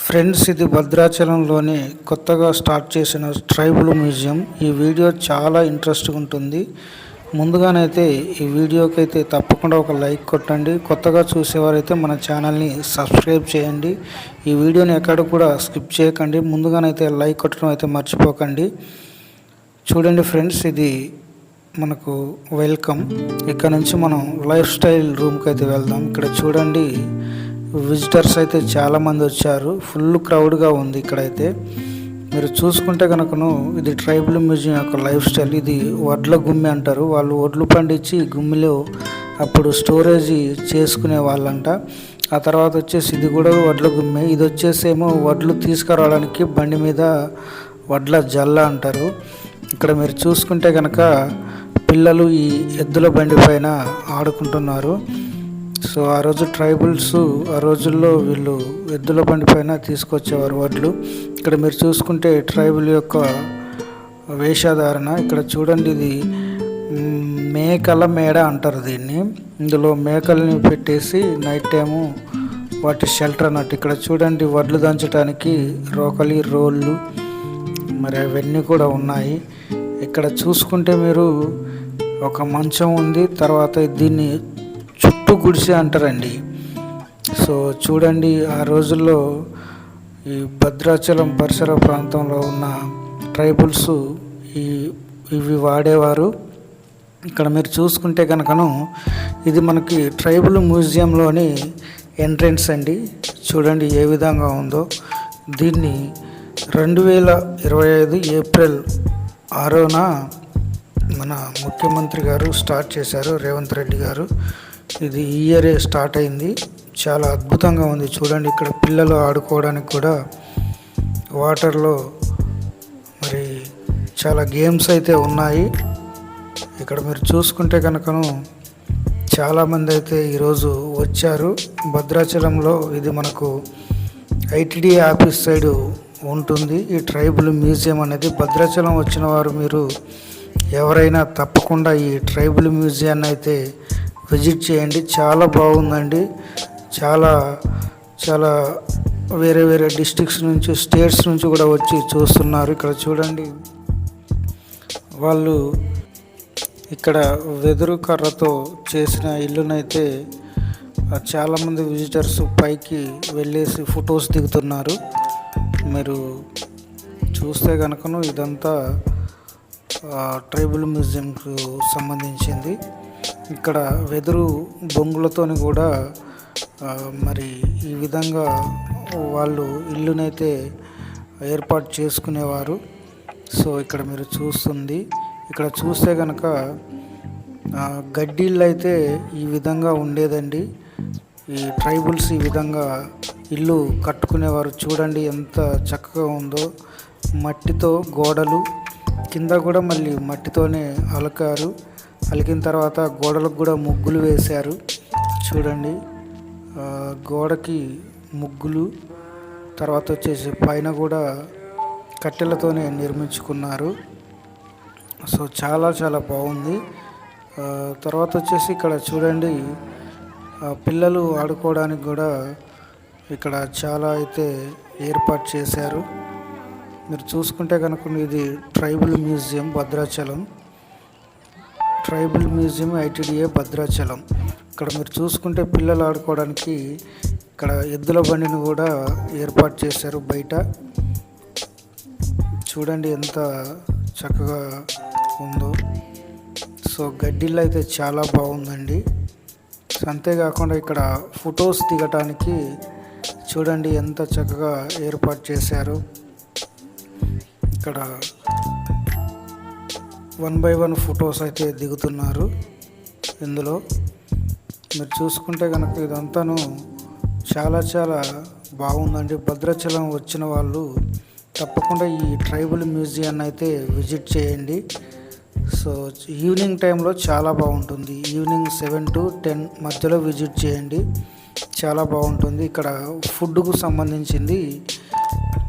Friends, ఇది భద్రాచలంలోని కొత్తగా start చేసిన ట్రైబల్ మ్యూజియం. ఈ వీడియో చాలా ఇంట్రెస్ట్గా ఉంటుంది. ముందుగానైతే ఈ వీడియోకి అయితే తప్పకుండా ఒక లైక్ కొట్టండి. కొత్తగా చూసేవారైతే మన ఛానల్ని సబ్స్క్రైబ్ చేయండి. ఈ వీడియోని ఎక్కడ కూడా స్కిప్ చేయకండి. ముందుగానైతే లైక్ కొట్టడం అయితే మర్చిపోకండి. చూడండి ఫ్రెండ్స్, ఇది మనకు వెల్కమ్. ఇక్కడ నుంచి మనం లైఫ్ స్టైల్ రూమ్కి అయితే వెళ్దాం. ఇక్కడ చూడండి, విజిటర్స్ అయితే చాలామంది వచ్చారు. ఫుల్ క్రౌడ్గా ఉంది ఇక్కడైతే. మీరు చూసుకుంటే కనుకను ఇది ట్రైబల్ మ్యూజియం యొక్క లైఫ్ స్టైల్. ఇది వడ్ల గుమ్మి అంటారు. వాళ్ళు వడ్లు పండించి గుమ్మిలో అప్పుడు స్టోరేజ్ చేసుకునే వాళ్ళంట. ఆ తర్వాత వచ్చేసి ఇది కూడా వడ్ల గుమ్మి. ఇది వచ్చేసేమో వడ్లు తీసుకురావడానికి బండి మీద వడ్ల జల్ల అంటారు. ఇక్కడ మీరు చూసుకుంటే కనుక పిల్లలు ఈ ఎద్దుల బండి పైన ఆడుకుంటున్నారు. సో ఆ రోజు ట్రైబల్స్ ఆ రోజుల్లో వీళ్ళు ఎద్దుల బండి పైన తీసుకొచ్చేవారు వడ్లు. ఇక్కడ మీరు చూసుకుంటే ట్రైబల్ యొక్క వేషధారణ. ఇక్కడ చూడండి, ఇది మేకల మేడ అంటారు దీన్ని. ఇందులో మేకల్ని పెట్టేసి నైట్ టైము వాటి షెల్టర్ అన్నట్టు. ఇక్కడ చూడండి, వడ్లు దంచడానికి రోకలి రోళ్ళు మరి అవన్నీ కూడా ఉన్నాయి. ఇక్కడ చూసుకుంటే మీరు ఒక మంచం ఉంది. తర్వాత దీన్ని చుట్టూ గుడిసె అంటారండి. సో చూడండి, ఆ రోజుల్లో ఈ భద్రాచలం పరిసర ప్రాంతంలో ఉన్న ట్రైబల్స్ ఇవి వాడేవారు. ఇక్కడ మీరు చూసుకుంటే కనుకను ఇది మనకి ట్రైబల్ మ్యూజియంలోని ఎంట్రెన్స్ అండి. చూడండి ఏ విధంగా ఉందో. దీన్ని 2025 ఏప్రిల్ 6న మన ముఖ్యమంత్రి గారు స్టార్ట్ చేశారు, రేవంత్ రెడ్డి గారు. ఇది ఈ ఇయరే స్టార్ట్ అయింది. చాలా అద్భుతంగా ఉంది. చూడండి, ఇక్కడ పిల్లలు ఆడుకోవడానికి కూడా వాటర్లో మరి చాలా గేమ్స్ అయితే ఉన్నాయి. ఇక్కడ మీరు చూసుకుంటే కనుకను చాలామంది అయితే ఈరోజు వచ్చారు. భద్రాచలంలో ఇది మనకు ఐటీడీ ఆఫీస్ సైడు ఉంటుంది ఈ ట్రైబల్ మ్యూజియం అనేది. భద్రాచలం వచ్చిన వారు మీరు ఎవరైనా తప్పకుండా ఈ ట్రైబల్ మ్యూజియాన్ని అయితే విజిట్ చేయండి. చాలా బాగుందండి. చాలా చాలా వేరే వేరే డిస్ట్రిక్ట్స్ నుంచి, స్టేట్స్ నుంచి కూడా వచ్చి చూస్తున్నారు. ఇక్కడ చూడండి, వాళ్ళు ఇక్కడ వెదురు కర్రతో చేసిన ఇల్లునైతే చాలామంది విజిటర్స్ పైకి వెళ్ళేసి ఫొటోస్ దిగుతున్నారు. మీరు చూస్తే కనుకను ఇదంతా ట్రైబల్ మ్యూజియంకు సంబంధించింది. ఇక్కడ వెదురు బొంగులతోని కూడా మరి ఈ విధంగా వాళ్ళు ఇల్లునైతే ఏర్పాటు చేసుకునేవారు. సో ఇక్కడ మీరు చూస్తుంది, ఇక్కడ చూస్తే కనుక గడ్డిళ్ళు అయితే ఈ విధంగా ఉండేదండి. ఈ ట్రైబల్స్ ఈ విధంగా ఇల్లు కట్టుకునేవారు. చూడండి ఎంత చక్కగా ఉందో. మట్టితో గోడలు, కింద కూడా మళ్ళీ మట్టితోనే అలకారు. అలికిన తర్వాత గోడలకు కూడా ముగ్గులు వేశారు. చూడండి, గోడకి ముగ్గులు, తర్వాత వచ్చేసి పైన కూడా కట్టెలతోనే నిర్మించుకున్నారు. సో చాలా చాలా బాగుంది. తర్వాత వచ్చేసి ఇక్కడ చూడండి, పిల్లలు ఆడుకోవడానికి కూడా ఇక్కడ చాలా అయితే ఏర్పాటు చేశారు. మీరు చూసుకుంటే కనుక ఇది tribal museum Bhadrachalam, tribal museum ITDA Bhadrachalam. ఇక్కడ మీరు చూసుకుంటే పిల్లలు ఆడుకోవడానికి ఇక్కడ ఎద్దుల బండిని కూడా ఏర్పాటు చేశారు బయట. చూడండి ఎంత చక్కగా ఉందో. సో గడ్డిల్లో అయితే చాలా బాగుందండి. అంతేకాకుండా ఇక్కడ ఫొటోస్ దిగటానికి చూడండి ఎంత చక్కగా ఏర్పాటు చేశారు. ఇక్కడ 1 by 1 ఫొటోస్ అయితే దిగుతున్నారు. ఇందులో మీరు చూసుకుంటే కనుక ఇదంతాను చాలా చాలా బాగుందండి. భద్రాచలం వచ్చిన వాళ్ళు తప్పకుండా ఈ ట్రైబల్ మ్యూజియాన్ని అయితే విజిట్ చేయండి. సో ఈవినింగ్ టైంలో చాలా బాగుంటుంది. ఈవినింగ్ 7 to 10 మధ్యలో విజిట్ చేయండి, చాలా బాగుంటుంది. ఇక్కడ ఫుడ్కు సంబంధించింది,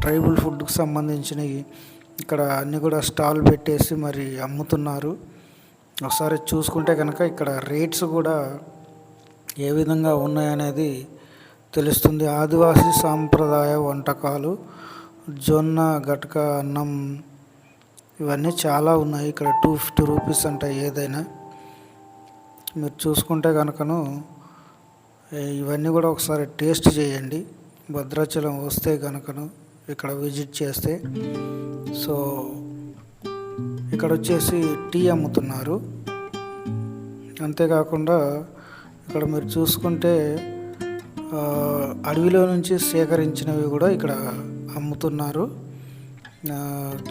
ట్రైబల్ ఫుడ్కు సంబంధించినవి ఇక్కడ అన్నీ కూడా స్టాల్ పెట్టేసి మరి అమ్ముతున్నారు. ఒకసారి చూసుకుంటే కనుక ఇక్కడ రేట్స్ కూడా ఏ విధంగా ఉన్నాయనేది తెలుస్తుంది. ఆదివాసీ సాంప్రదాయ వంటకాలు, జొన్న గట్క అన్నం, ఇవన్నీ చాలా ఉన్నాయి. ఇక్కడ 250 రూపీస్ అంట ఏదైనా. మీరు చూసుకుంటే కనుకను ఇవన్నీ కూడా ఒకసారి టేస్ట్ చేయండి భద్రాచలం వస్తే కనుకను, ఇక్కడ విజిట్ చేస్తే. సో ఇక్కడ వచ్చేసి టీ అమ్ముతున్నారు. అంతేకాకుండా ఇక్కడ మీరు చూసుకుంటే అడవిలో నుంచి సేకరించినవి కూడా ఇక్కడ అమ్ముతున్నారు.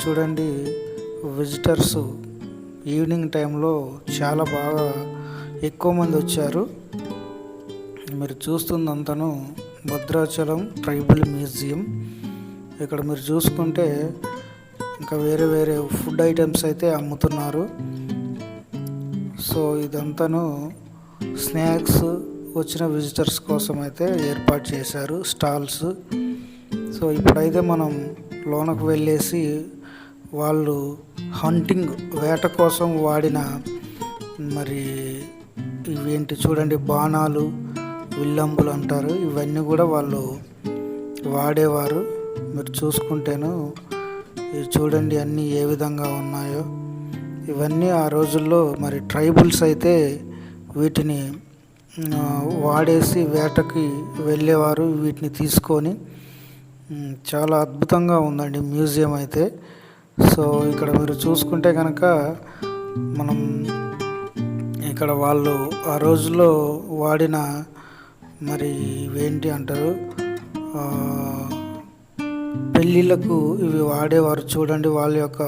చూడండి, విజిటర్స్ ఈవినింగ్ టైంలో చాలా బాగా ఎక్కువ మంది వచ్చారు. మీరు చూస్తుందంతను భద్రాచలం ట్రైబల్ మ్యూజియం. ఇక్కడ మీరు చూసుకుంటే ఇంకా వేరే వేరే ఫుడ్ ఐటమ్స్ అయితే అమ్ముతున్నారు. సో ఇదంతాను స్నాక్స్ వచ్చిన విజిటర్స్ కోసం అయితే ఏర్పాటు చేశారు స్టాల్స్. సో ఇప్పుడైతే మనం లోనకు వెళ్ళేసి వాళ్ళు హంటింగ్ వేట కోసం వాడిన మరి ఇవేంటి చూడండి, బాణాలు, విల్లంబులు అంటారు, ఇవన్నీ కూడా వాళ్ళు వాడేవారు. మీరు చూసుకుంటేను ఇవి చూడండి అన్నీ ఏ విధంగా ఉన్నాయో. ఇవన్నీ ఆ రోజుల్లో మరి ట్రైబల్స్ అయితే వీటిని వాడేసి వేటకి వెళ్ళేవారు. వీటిని తీసుకొని చాలా అద్భుతంగా ఉందండి మ్యూజియం అయితే. సో ఇక్కడ మీరు చూసుకుంటే కనుక మనం ఇక్కడ వాళ్ళు ఆ రోజుల్లో వాడిన మరి ఇవేంటి అంటారు, పెళ్ళిళ్ళకు ఇవి వాడేవారు. చూడండి వాళ్ళ యొక్క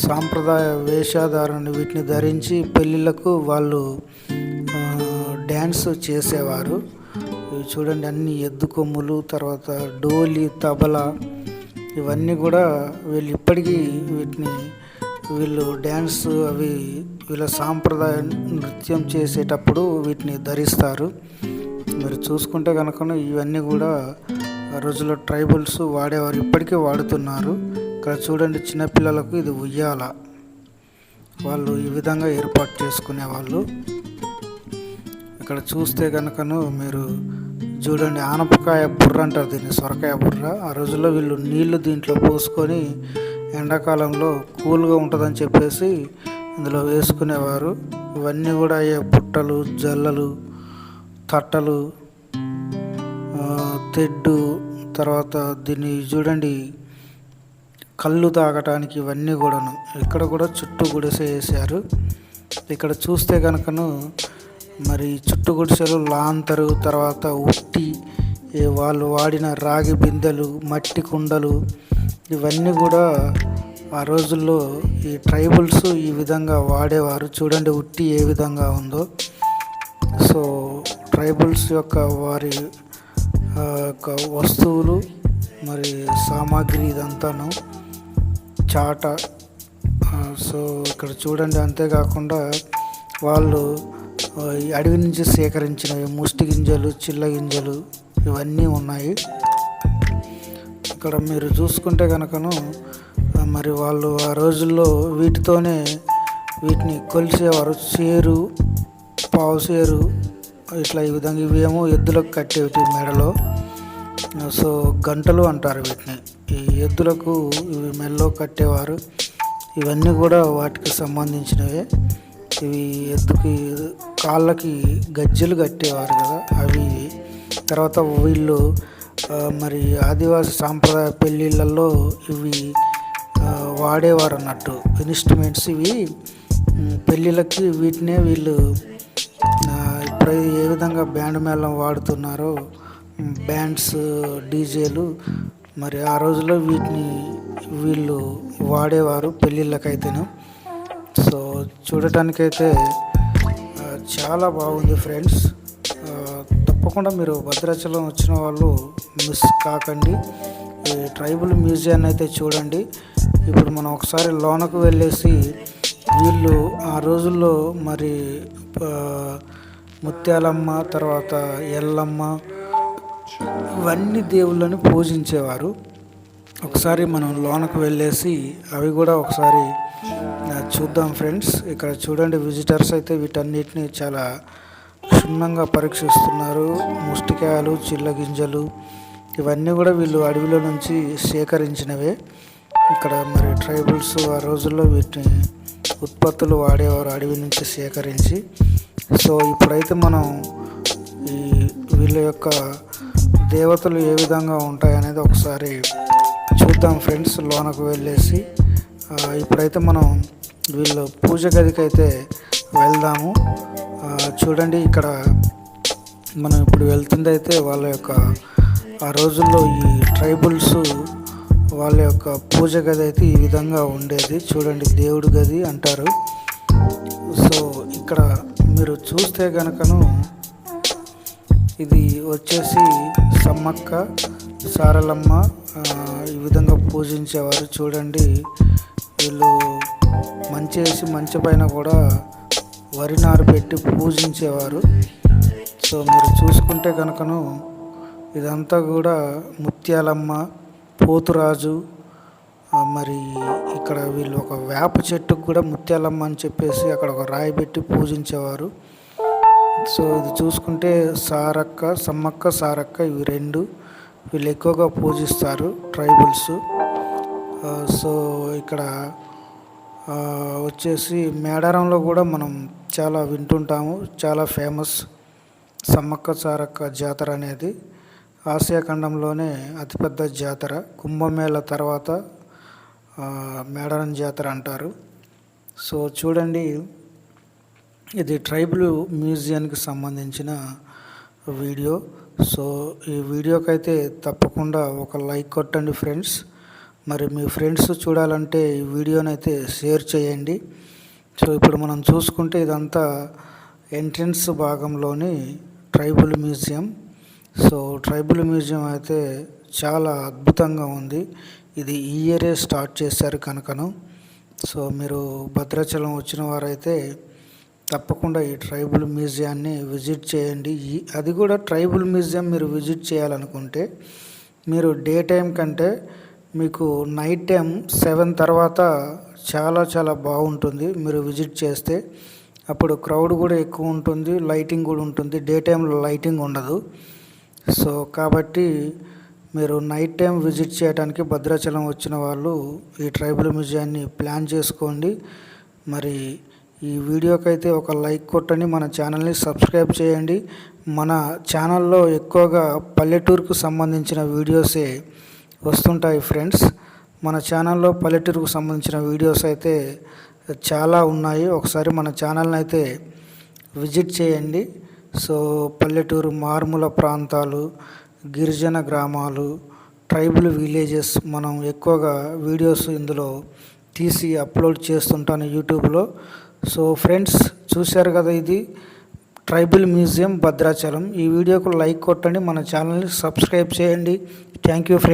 సాంప్రదాయ వేషధారణ వీటిని ధరించి పెళ్ళిళ్ళకు వాళ్ళు డ్యాన్స్ చేసేవారు. ఇవి చూడండి అన్ని ఎద్దు కొమ్ములు, తర్వాత డోలి, తబలా, ఇవన్నీ కూడా వీళ్ళు ఇప్పటికీ వీళ్ళు డ్యాన్స్ అవి వీళ్ళ సాంప్రదాయ నృత్యం చేసేటప్పుడు వీటిని ధరిస్తారు. మీరు చూసుకుంటే కనుక ఇవన్నీ కూడా ఆ రోజుల్లో ట్రైబల్స్ వాడేవారు, ఇప్పటికీ వాడుతున్నారు. ఇక్కడ చూడండి చిన్నపిల్లలకు ఇది ఉయ్యాల, వాళ్ళు ఈ విధంగా ఏర్పాటు చేసుకునేవాళ్ళు. ఇక్కడ చూస్తే కనుకను మీరు చూడండి ఆనపకాయ బుర్ర అంటారు దీన్ని, సొరకాయ బుర్ర. ఆ రోజుల్లో వీళ్ళు నీళ్లు దీంట్లో పోసుకొని ఎండాకాలంలో కూల్గా ఉంటుందని చెప్పేసి ఇందులో వేసుకునేవారు. ఇవన్నీ కూడా అయ్యే బుట్టలు, జల్లలు, తట్టలు, తెడ్డు, తర్వాత దీన్ని చూడండి కళ్ళు తాగటానికి, ఇవన్నీ కూడాను. ఇక్కడ కూడా చుట్టూ గుడిసె వేసారు. ఇక్కడ చూస్తే కనుకను మరి చుట్టూ గుడిసెలు, లాంతరు, తర్వాత ఉట్టి, వాళ్ళు వాడిన రాగి బిందెలు, మట్టి కుండలు, ఇవన్నీ కూడా ఆ రోజుల్లో ఈ ట్రైబల్స్ ఈ విధంగా వాడేవారు. చూడండి ఉట్టి ఏ విధంగా ఉందో. సో ట్రైబల్స్ యొక్క వారి యొక్క వస్తువులు మరి సామాగ్రి ఇదంతాను చాట. సో ఇక్కడ చూడండి, అంతేకాకుండా వాళ్ళు ఈ అడవి నుంచి సేకరించినవి ముష్టి గింజలు, చిల్ల గింజలు, ఇవన్నీ ఉన్నాయి. ఇక్కడ మీరు చూసుకుంటే కనుకను మరి వాళ్ళు ఆ రోజుల్లో వీటితోనే వీటిని కొలిసేవారు. సేరు, పావు సేరు, ఇట్లా ఈ విధంగా. ఇవేమో ఎద్దులకు కట్టేవి మెడలో. సో గంటలు అంటారు వీటిని. ఈ ఎద్దులకు ఇవి మెడలో కట్టేవారు. ఇవన్నీ కూడా వాటికి సంబంధించినవే. ఇవి ఎద్దుకి కాళ్ళకి గజ్జెలు కట్టేవారు కదా, అవి. తర్వాత వీళ్ళు మరి ఆదివాసి సాంప్రదాయ పెళ్ళిళ్ళల్లో ఇవి వాడేవారు అన్నట్టు ఇన్స్ట్రుమెంట్స్. ఇవి పెళ్ళిళ్ళకి వీటినే వీళ్ళు ఇప్పుడు ఏ విధంగా బ్యాండ్ మేళం వాడుతున్నారో, బ్యాండ్స్, డీజేలు, మరి ఆ రోజుల్లో వీటిని వీళ్ళు వాడేవారు పెళ్ళిళ్ళకైతేను. సో చూడటానికైతే చాలా బాగుంది ఫ్రెండ్స్. తప్పకుండా మీరు భద్రాచలం వచ్చిన వాళ్ళు మిస్ కాకండి. ఈ ట్రైబల్ మ్యూజియాన్ని అయితే చూడండి. ఇప్పుడు మనం ఒకసారి లోనకు వెళ్ళేసి వీళ్ళు ఆ రోజుల్లో మరి ముత్యాలమ్మ, తర్వాత ఎల్లమ్మ, ఇవన్నీ దేవుళ్ళని పూజించేవారు. ఒకసారి మనం లోనకు వెళ్ళేసి అవి కూడా ఒకసారి చూద్దాం ఫ్రెండ్స్. ఇక్కడ చూడండి విజిటర్స్ అయితే వీటన్నిటిని చాలా క్షుణ్ణంగా పరీక్షిస్తున్నారు. ముష్టికాయలు, చిల్లగింజలు ఇవన్నీ కూడా వీళ్ళు అడవిలో నుంచి సేకరించినవే. ఇక్కడ మరి ట్రైబల్స్ ఆ రోజుల్లో వీటిని ఉత్పత్తులు వాడేవారు అడవి నుంచి సేకరించి. సో ఇప్పుడైతే మనం ఈ వీళ్ళ యొక్క దేవతలు ఏ విధంగా ఉంటాయనేది ఒకసారి చూద్దాం ఫ్రెండ్స్, లోనకు వెళ్ళేసి. ఇప్పుడైతే మనం వీళ్ళు పూజ గదికి అయితే వెళ్దాము. చూడండి, ఇక్కడ మనం ఇప్పుడు వెళ్తుంది అయితే వాళ్ళ యొక్క ఆ రోజుల్లో ఈ ట్రైబల్స్ వాళ్ళ యొక్క పూజ గది అయితే ఈ విధంగా ఉండేది. చూడండి, దేవుడి గది అంటారు. సో ఇక్కడ మీరు చూస్తే కనుకను ఇది వచ్చేసి సమ్మక్క సారలమ్మ ఈ విధంగా పూజించేవారు. చూడండి, వీళ్ళు మంచేసి మంచి పైన కూడా వరి నారు పెట్టి పూజించేవారు. సో మీరు చూసుకుంటే కనుకను ఇదంతా కూడా ముత్యాలమ్మ, పోతురాజు. మరి ఇక్కడ వీళ్ళు ఒక వేప చెట్టుకు కూడా ముత్యాలమ్మ అని చెప్పేసి అక్కడ ఒక రాయి పెట్టి పూజించేవారు. సో ఇది చూసుకుంటే సారక్క, సమ్మక్క సారక్క ఇవి రెండు వీళ్ళు ఎక్కువగా పూజిస్తారు ట్రైబల్స్. సో ఇక్కడ వచ్చేసి మేడారంలో కూడా మనం చాలా వింటుంటాము, చాలా ఫేమస్ సమ్మక్క సారక్క జాతర అనేది. ఆసియా ఖండంలోనే అతిపెద్ద జాతర. కుంభమేళ తర్వాత మేడారం జాతర అంటారు. సో చూడండి, ఇది ట్రైబల్ మ్యూజియంకి సంబంధించిన వీడియో. సో ఈ వీడియోకైతే తప్పకుండా ఒక లైక్ కొట్టండి ఫ్రెండ్స్. మరి మీ ఫ్రెండ్స్ చూడాలంటే ఈ వీడియోని అయితే షేర్ చేయండి. సో ఇప్పుడు మనం చూసుకుంటే ఇదంతా ఎంట్రన్స్ భాగంలోని tribal museum. So tribal museum అయితే చాలా అద్భుతంగా ఉంది. ఇది ఈ ఇయరే స్టార్ట్ చేశారు కనుకను. సో మీరు భద్రాచలం వచ్చిన వారైతే తప్పకుండా ఈ ట్రైబల్ మ్యూజియాన్ని విజిట్ చేయండి. అది కూడా ట్రైబల్ మ్యూజియం మీరు విజిట్ చేయాలనుకుంటే మీరు డే టైం కంటే మీకు నైట్ టైం 7 తర్వాత చాలా చాలా బాగుంటుంది మీరు విజిట్ చేస్తే. అప్పుడు క్రౌడ్ కూడా ఎక్కువ ఉంటుంది, లైటింగ్ కూడా ఉంటుంది. డే టైంలో లైటింగ్ ఉండదు. సో కాబట్టి మీరు నైట్ టైం విజిట్ చేయడానికి భద్రాచలం వచ్చిన వాళ్ళు ఈ ట్రైబల్ మ్యూజియాన్ని ప్లాన్ చేసుకోండి. మరి ఈ వీడియోకైతే ఒక లైక్ కొట్టండి, మన ఛానల్ని సబ్స్క్రైబ్ చేయండి. మన ఛానల్లో ఎక్కువగా పల్లెటూరుకు సంబంధించిన వీడియోసే వస్తుంటాయి ఫ్రెండ్స్. మన ఛానల్లో పల్లెటూరుకు సంబంధించిన వీడియోస్ అయితే చాలా ఉన్నాయి. ఒకసారి మన ఛానల్ని అయితే విజిట్ చేయండి. సో పల్లెటూరు, మారుమూల ప్రాంతాలు, గిరిజన గ్రామాలు, ట్రైబల్ విలేజెస్ మనం ఎక్కువగా వీడియోస్ ఇందులో తీసి అప్లోడ్ చేస్తుంటాను యూట్యూబ్లో. సో ఫ్రెండ్స్, చూశారు కదా, ఇది ట్రైబల్ మ్యూజియం భద్రాచలం. ఈ వీడియోకు లైక్ కొట్టండి, మన ఛానల్ని సబ్స్క్రైబ్ చేయండి. Thank you friends.